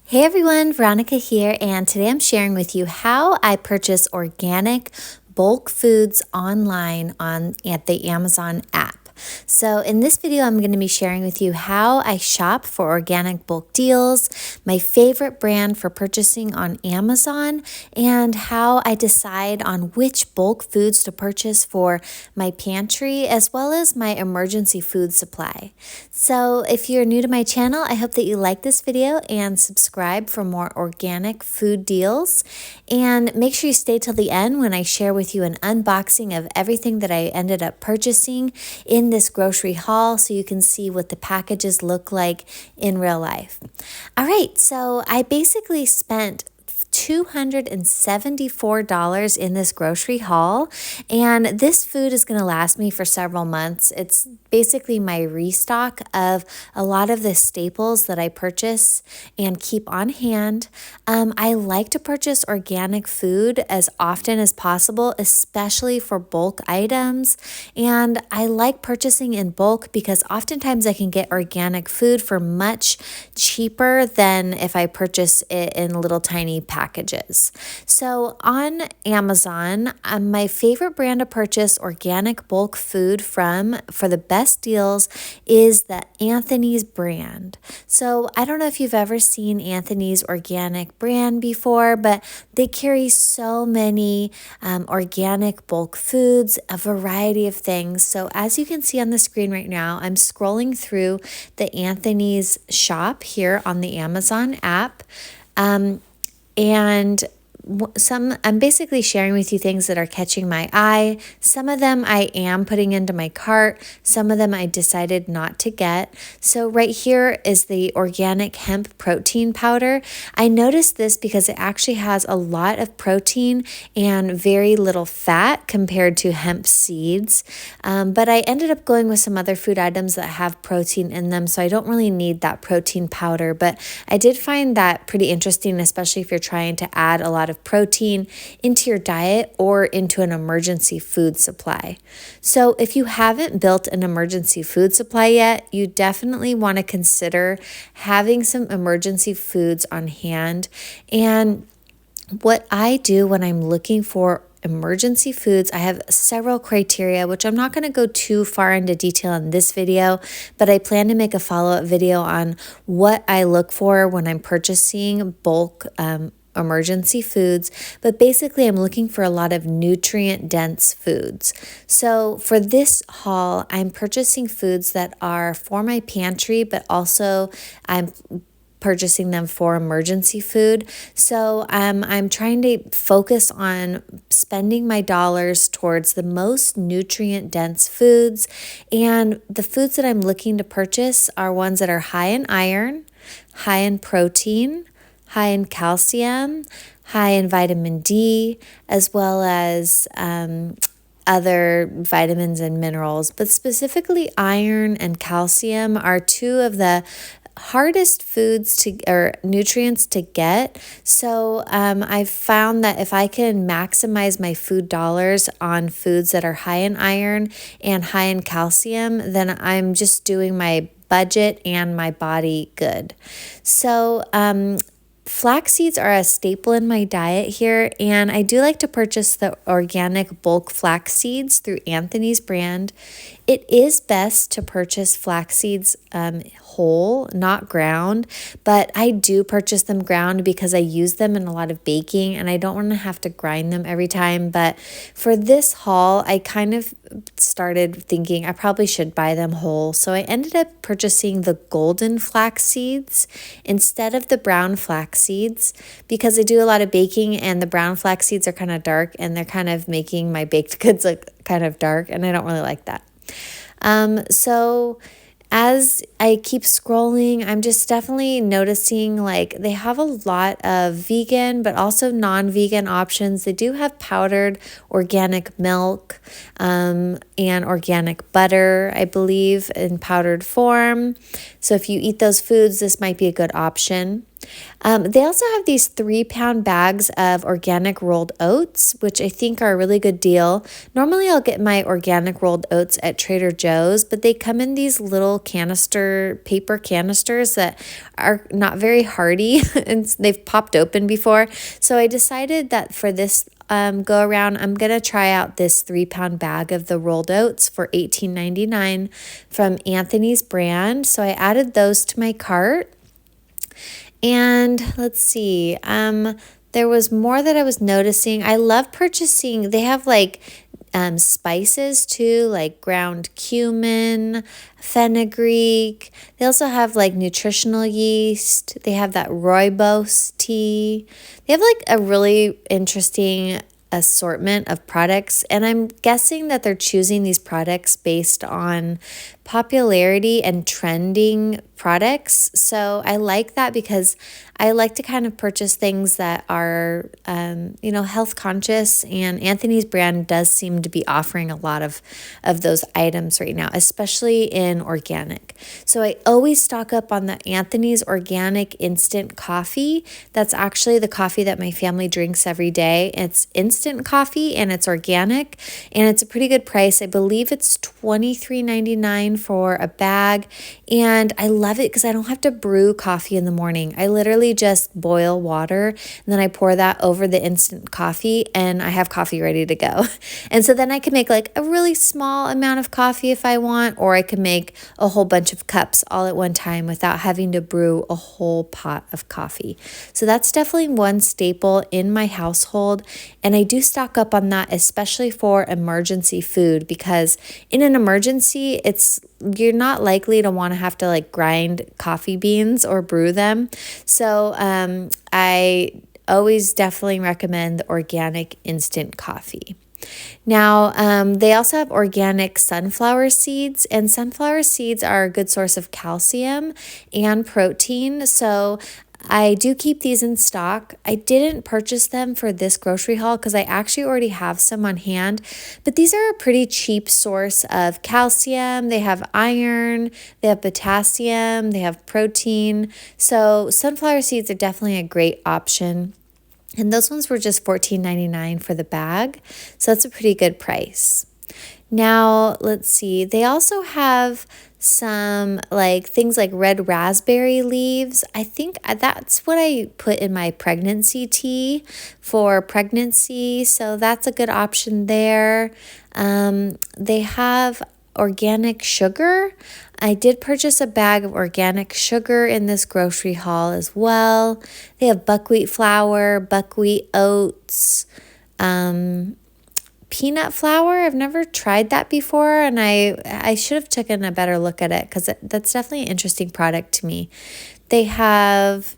Hey everyone, Veronica here, and today I'm sharing with you how I purchase organic bulk foods online at the Amazon app. So in this video, I'm going to be sharing with you how I shop for organic bulk deals, my favorite brand for purchasing on Amazon, and how I decide on which bulk foods to purchase for my pantry as well as my emergency food supply. So if you're new to my channel, I hope that you like this video and subscribe for more organic food deals. And make sure you stay till the end when I share with you an unboxing of everything that I ended up purchasing in this grocery haul so you can see what the packages look like in real life. All right, so I basically spent $274 in this grocery haul, and this food is going to last me for several months. It's basically my restock of a lot of the staples that I purchase and keep on hand. I like to purchase organic food as often as possible, especially for bulk items, and I like purchasing in bulk because oftentimes I can get organic food for much cheaper than if I purchase it in little tiny packages. So on Amazon, my favorite brand to purchase organic bulk food from for the best deals is the Anthony's brand. So I don't know if you've ever seen Anthony's organic brand before, but they carry so many organic bulk foods, a variety of things. So as you can see on the screen right now, I'm scrolling through the Anthony's shop here on the Amazon app. And I'm basically sharing with you things that are catching my eye. Some of them I am putting into my cart. Some of them I decided not to get. So right here is the organic hemp protein powder. I noticed this because it actually has a lot of protein and very little fat compared to hemp seeds. But I ended up going with some other food items that have protein in them, so I don't really need that protein powder. But I did find that pretty interesting, especially if you're trying to add a lot of protein into your diet or into an emergency food supply. So if you haven't built an emergency food supply yet, you definitely want to consider having some emergency foods on hand. And what I do when I'm looking for emergency foods, I have several criteria, which I'm not going to go too far into detail in this video, but I plan to make a follow-up video on what I look for when I'm purchasing bulk emergency foods. But basically, I'm looking for a lot of nutrient-dense foods. So for this haul, I'm purchasing foods that are for my pantry, but also I'm purchasing them for emergency food. So I'm trying to focus on spending my dollars towards the most nutrient dense foods. And the foods that I'm looking to purchase are ones that are high in iron, high in protein, high in calcium, high in vitamin D, as well as other vitamins and minerals. But specifically iron and calcium are two of the hardest foods or nutrients to get. So I've found that if I can maximize my food dollars on foods that are high in iron and high in calcium, then I'm just doing my budget and my body good. So flax seeds are a staple in my diet here, and I do like to purchase the organic bulk flax seeds through Anthony's brand. It is best to purchase flax seeds whole, not ground, but I do purchase them ground because I use them in a lot of baking and I don't want to have to grind them every time. But for this haul, I kind of started thinking I probably should buy them whole. So I ended up purchasing the golden flax seeds instead of the brown flax seeds because I do a lot of baking and the brown flax seeds are kind of dark and they're kind of making my baked goods look kind of dark, and I don't really like that. So as I keep scrolling, I'm just definitely noticing like they have a lot of vegan, but also non-vegan options. They do have powdered organic milk and organic butter, I believe, in powdered form. So if you eat those foods, this might be a good option. They also have these 3-pound bags of organic rolled oats, which I think are a really good deal. Normally I'll get my organic rolled oats at Trader Joe's, but they come in these little paper canisters that are not very hardy and they've popped open before. So I decided that for this go around, I'm going to try out this 3-pound bag of the rolled oats for $18.99 from Anthony's brand. So I added those to my cart. And let's see, there was more that I was noticing. I love purchasing, they have like spices too, like ground cumin, fenugreek. They also have like nutritional yeast. They have that rooibos tea. They have like a really interesting assortment of products, and I'm guessing that they're choosing these products based on popularity and trending products. So I like that because I like to kind of purchase things that are, health conscious, and Anthony's brand does seem to be offering a lot of those items right now, especially in organic. So I always stock up on the Anthony's organic instant coffee. That's actually the coffee that my family drinks every day. It's instant coffee and it's organic, and it's a pretty good price. I believe it's $23.99 for a bag, and I love it because I don't have to brew coffee in the morning. I literally just boil water and then I pour that over the instant coffee and I have coffee ready to go. And so then I can make like a really small amount of coffee if I want, or I can make a whole bunch of cups all at one time without having to brew a whole pot of coffee. So that's definitely one staple in my household, and I do stock up on that, especially for emergency food, because in an emergency, you're not likely to want to have to like grind coffee beans or brew them. So I always definitely recommend the organic instant coffee. Now, they also have organic sunflower seeds, and sunflower seeds are a good source of calcium and protein. So I do keep these in stock. I didn't purchase them for this grocery haul because I actually already have some on hand, but these are a pretty cheap source of calcium. They have iron, they have potassium, they have protein. So sunflower seeds are definitely a great option. And those ones were just $14.99 for the bag. So that's a pretty good price. Now, let's see. They also have some like things like red raspberry leaves. I think that's what I put in my pregnancy tea for pregnancy. So that's a good option there. They have organic sugar. I did purchase a bag of organic sugar in this grocery haul as well. They have buckwheat flour, buckwheat oats, peanut flour. I've never tried that before, and I should have taken a better look at it because that's definitely an interesting product to me. They have,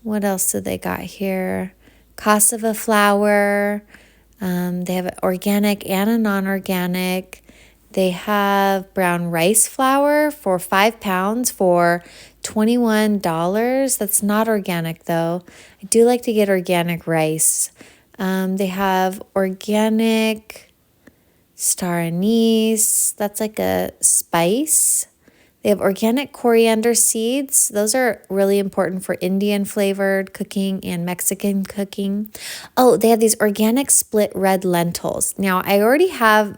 what else do they got here? Cassava flour. They have organic and a non-organic. They have brown rice flour for 5 pounds for $21. That's not organic though. I do like to get organic rice. They have organic star anise. That's like a spice. They have organic coriander seeds. Those are really important for Indian flavored cooking and Mexican cooking. Oh, they have these organic split red lentils. Now, I already have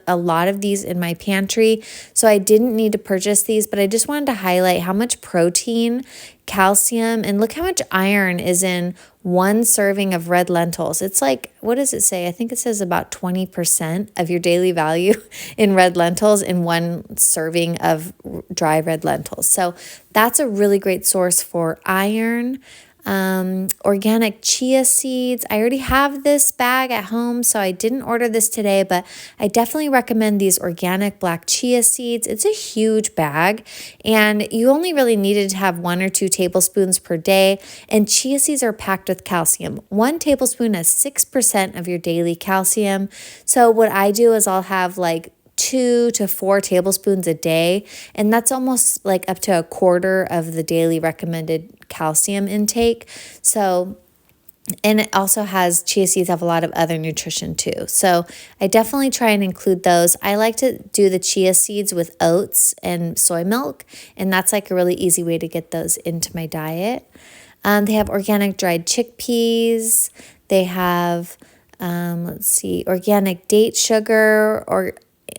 a lot of these in my pantry, so I didn't need to purchase these, but I just wanted to highlight how much protein, calcium, and look how much iron is in one serving of red lentils. It's like, what does it say? I think it says about 20% of your daily value in red lentils in one serving of dry red lentils. So that's a really great source for iron. Organic chia seeds. I already have this bag at home, so I didn't order this today, but I definitely recommend these organic black chia seeds. It's a huge bag, and you only really needed to have 1 or 2 tablespoons per day, and chia seeds are packed with calcium. 1 tablespoon has 6% of your daily calcium. So what I do is I'll have like 2 to 4 tablespoons a day, and that's almost like up to a quarter of the daily recommended calcium intake. So, and it also has, chia seeds have a lot of other nutrition too. So I definitely try and include those. I like to do the chia seeds with oats and soy milk, and that's like a really easy way to get those into my diet. They have organic dried chickpeas. They have, let's see, organic date sugar or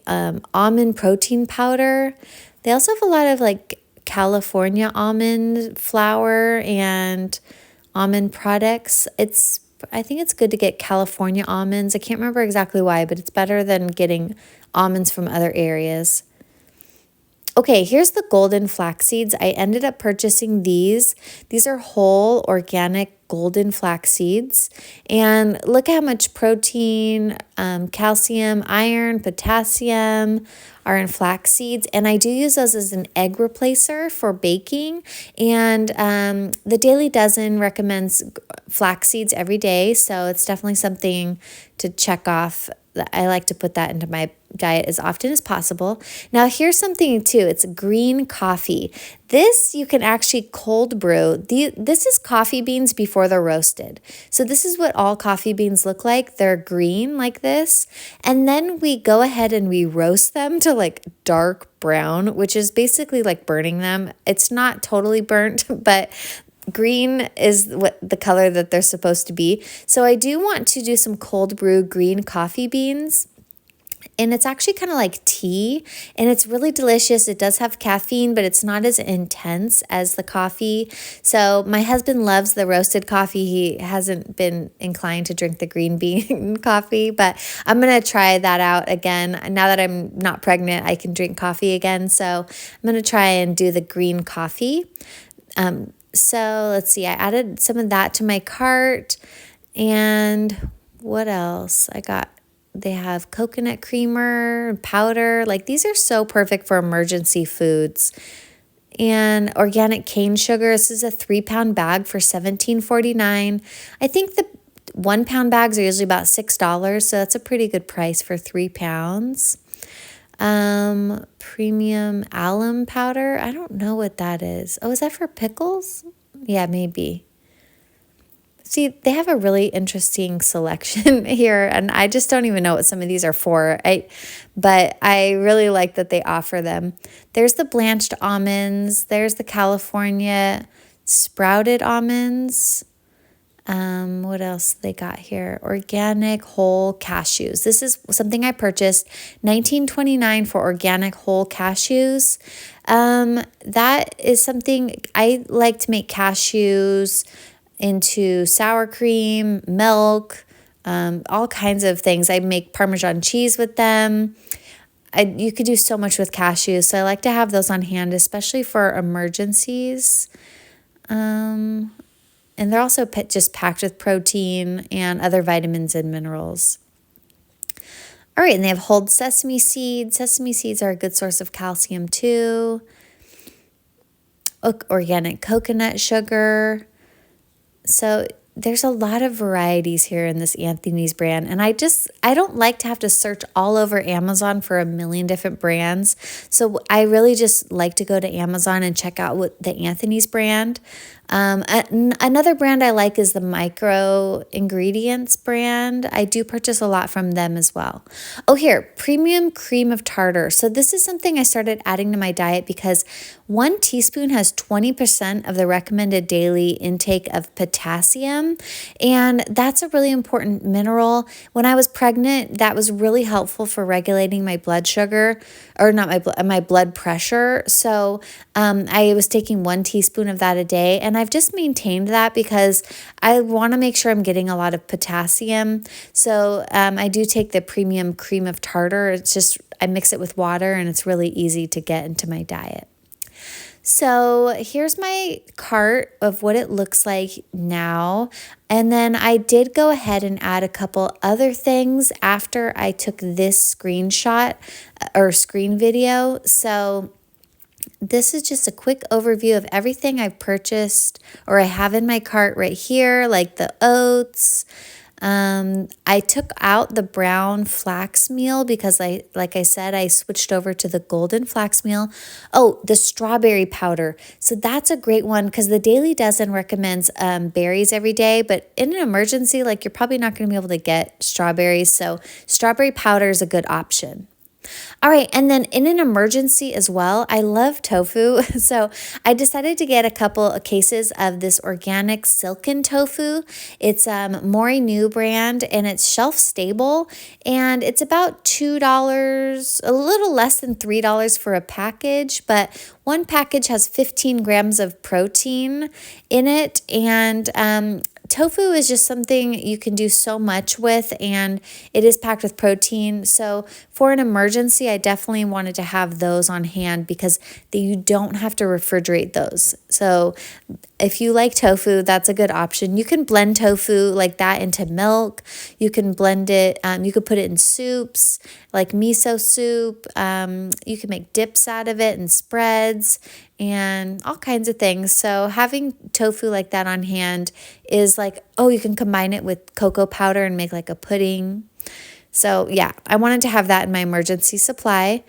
almond protein powder. They also have a lot of like California almond flour and almond products. I think it's good to get California almonds. I can't remember exactly why, but it's better than getting almonds from other areas. Okay, here's the golden flax seeds. I ended up purchasing these. These are whole organic golden flax seeds. And look how much protein, calcium, iron, potassium are in flax seeds. And I do use those as an egg replacer for baking. And the Daily Dozen recommends flax seeds every day. So it's definitely something to check off. I like to put that into my diet as often as possible. Now here's something too. It's green coffee. This you can actually cold brew. This is coffee beans before they're roasted. So this is what all coffee beans look like. They're green like this. And then we go ahead and we roast them to like dark brown, which is basically like burning them. It's not totally burnt, but green is what the color that they're supposed to be. So I do want to do some cold brew green coffee beans. And it's actually kind of like tea, and it's really delicious. It does have caffeine, but it's not as intense as the coffee. So my husband loves the roasted coffee. He hasn't been inclined to drink the green bean coffee, but I'm going to try that out again. Now that I'm not pregnant, I can drink coffee again. So I'm going to try and do the green coffee. So let's see, I added some of that to my cart. And what else? They have coconut creamer, powder. Like these are so perfect for emergency foods. And organic cane sugar. This is a 3-pound bag for $17.49. I think the 1-pound bags are usually about $6. So that's a pretty good price for 3 pounds. Premium alum powder. I don't know what that is. Oh, is that for pickles? Yeah, maybe. See, they have a really interesting selection here, and I just don't even know what some of these are for. But I really like that they offer them. There's the blanched almonds. There's the California sprouted almonds. What else they got here? Organic whole cashews. This is something I purchased, $19.29 for organic whole cashews. That is something I like to make cashews into sour cream, milk, all kinds of things. I make Parmesan cheese with them. You could do so much with cashews, so I like to have those on hand, especially for emergencies. And they're also just packed with protein and other vitamins and minerals. All right, and they have whole sesame seeds. Sesame seeds are a good source of calcium too. Organic coconut sugar. So there's a lot of varieties here in this Anthony's brand. And I don't like to have to search all over Amazon for a million different brands. So I really just like to go to Amazon and check out what the Anthony's brand. Another brand I like is the Micro Ingredients brand. I do purchase a lot from them as well. Oh, here, premium cream of tartar. So this is something I started adding to my diet because 1 teaspoon has 20% of the recommended daily intake of potassium. And that's a really important mineral. When I was pregnant, that was really helpful for regulating my blood sugar, or not my blood pressure. So I was taking 1 teaspoon of that a day, and I've just maintained that because I want to make sure I'm getting a lot of potassium. So I do take the premium cream of tartar. It's just, I mix it with water, and it's really easy to get into my diet. So here's my cart of what it looks like now. And then I did go ahead and add a couple other things after I took this screenshot or screen video. So this is just a quick overview of everything I've purchased or I have in my cart right here, like the oats. I took out the brown flax meal because like I said, I switched over to the golden flax meal. Oh, the strawberry powder. So that's a great one because the Daily Dozen recommends berries every day, but in an emergency, like you're probably not going to be able to get strawberries. So strawberry powder is a good option. All right, and then in an emergency as well, I love tofu. So I decided to get a couple of cases of this organic Silken tofu. It's Mori-Nu brand, and it's shelf stable, and it's about $2, a little less than $3 for a package, but one package has 15 grams of protein in it, and tofu is just something you can do so much with, and it is packed with protein. So for an emergency, I definitely wanted to have those on hand because you don't have to refrigerate those. So if you like tofu, that's a good option. You can blend tofu like that into milk. You can blend it. You could put it in soups like miso soup. You can make dips out of it and spreads and all kinds of things. So having tofu like that on hand is like, oh, you can combine it with cocoa powder and make like a pudding. So yeah, I wanted to have that in my emergency supply.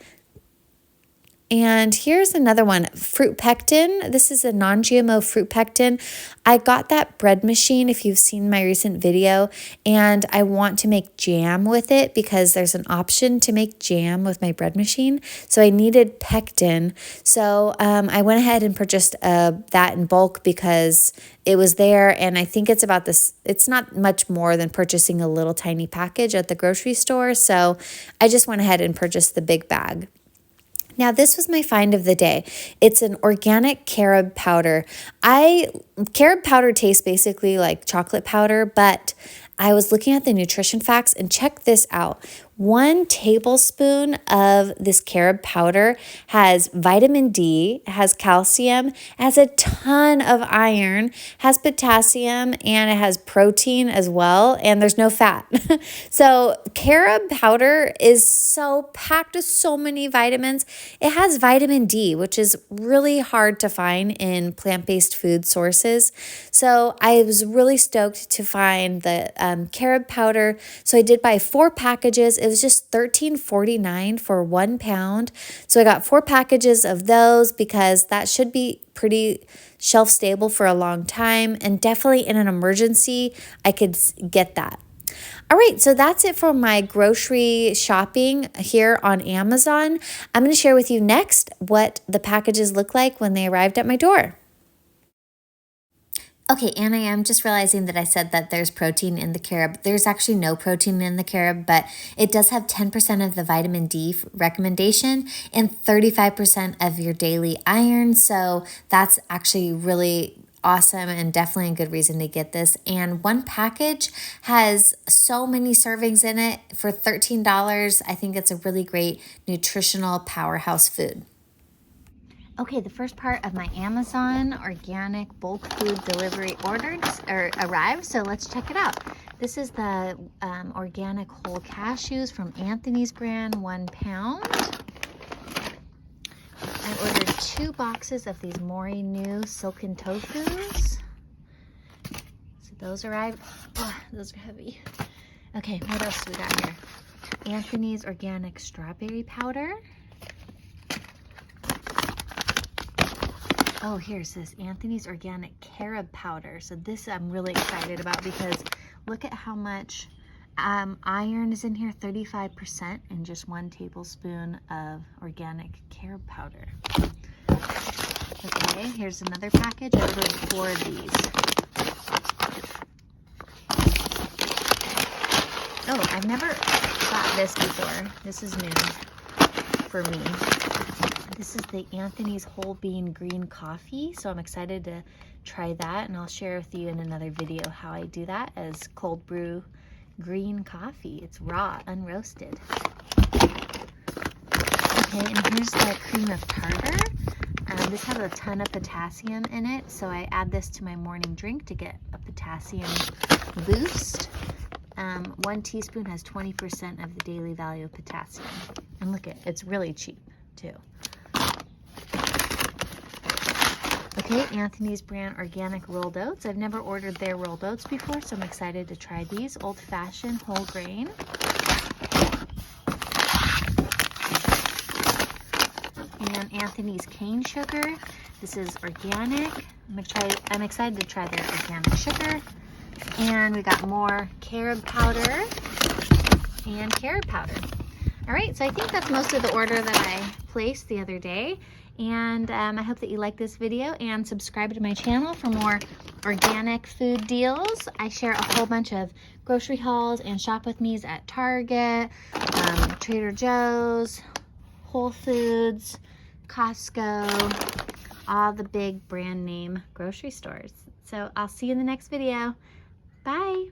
And here's another one, fruit pectin. This is a non-GMO fruit pectin. I got that bread machine if you've seen my recent video, and I want to make jam with it because there's an option to make jam with my bread machine. So I needed pectin. So I went ahead and purchased that in bulk because it was there, and I think it's about this. It's not much more than purchasing a little tiny package at the grocery store. So I just went ahead and purchased the big bag. Now, this was my find of the day. It's an organic carob powder. Carob powder tastes basically like chocolate powder, but I was looking at the nutrition facts and check this out. 1 tablespoon of this carob powder has vitamin D, has calcium, has a ton of iron, has potassium, and it has protein as well, and there's no fat. So carob powder is so packed with so many vitamins. It has vitamin D, which is really hard to find in plant-based food sources. So I was really stoked to find the carob powder. So I did buy 4 packages. It was just $13.49 for 1 pound. So I got 4 packages of those because that should be pretty shelf stable for a long time. And definitely in an emergency, I could get that. All right, so that's it for my grocery shopping here on Amazon. I'm going to share with you next what the packages look like when they arrived at my door. Okay, and I am just realizing that I said that there's protein in the carob. There's actually no protein in the carob, but it does have 10% of the vitamin D recommendation and 35% of your daily iron. So that's actually really awesome and definitely a good reason to get this. And one package has so many servings in it for $13. I think it's a really great nutritional powerhouse food. Okay, the first part of my Amazon organic bulk food delivery arrived, so let's check it out. This is the organic whole cashews from Anthony's brand, 1 pound. I ordered 2 boxes of these Mori-Nu Silken Tofus. So those arrived. Oh, those are heavy. Okay, what else do we got here? Anthony's organic strawberry powder. Oh, here's this Anthony's organic carob powder. So this I'm really excited about because look at how much iron is in here, 35%, and just 1 tablespoon of organic carob powder. Okay, here's another package. I ordered 4 of these. Oh, I've never got this before. This is new for me. This is the Anthony's whole bean green coffee, so I'm excited to try that, and I'll share with you in another video how I do that as cold brew green coffee. It's raw, unroasted. Okay, and here's the cream of tartar. This has a ton of potassium in it, so I add this to my morning drink to get a potassium boost. 1 teaspoon has 20% of the daily value of potassium. And look at it's really cheap too. Okay, Anthony's brand organic rolled oats. I've never ordered their rolled oats before, so I'm excited to try these. Old-fashioned whole grain. And Anthony's cane sugar. This is organic. I'm excited to try their organic sugar. And we got more carob powder and carob powder. All right, so I think that's most of the order that I placed the other day. And I hope that you like this video and subscribe to my channel for more organic food deals. I share a whole bunch of grocery hauls and shop with me's at Target, Trader Joe's, Whole Foods, Costco, all the big brand name grocery stores. So I'll see you in the next video. Bye.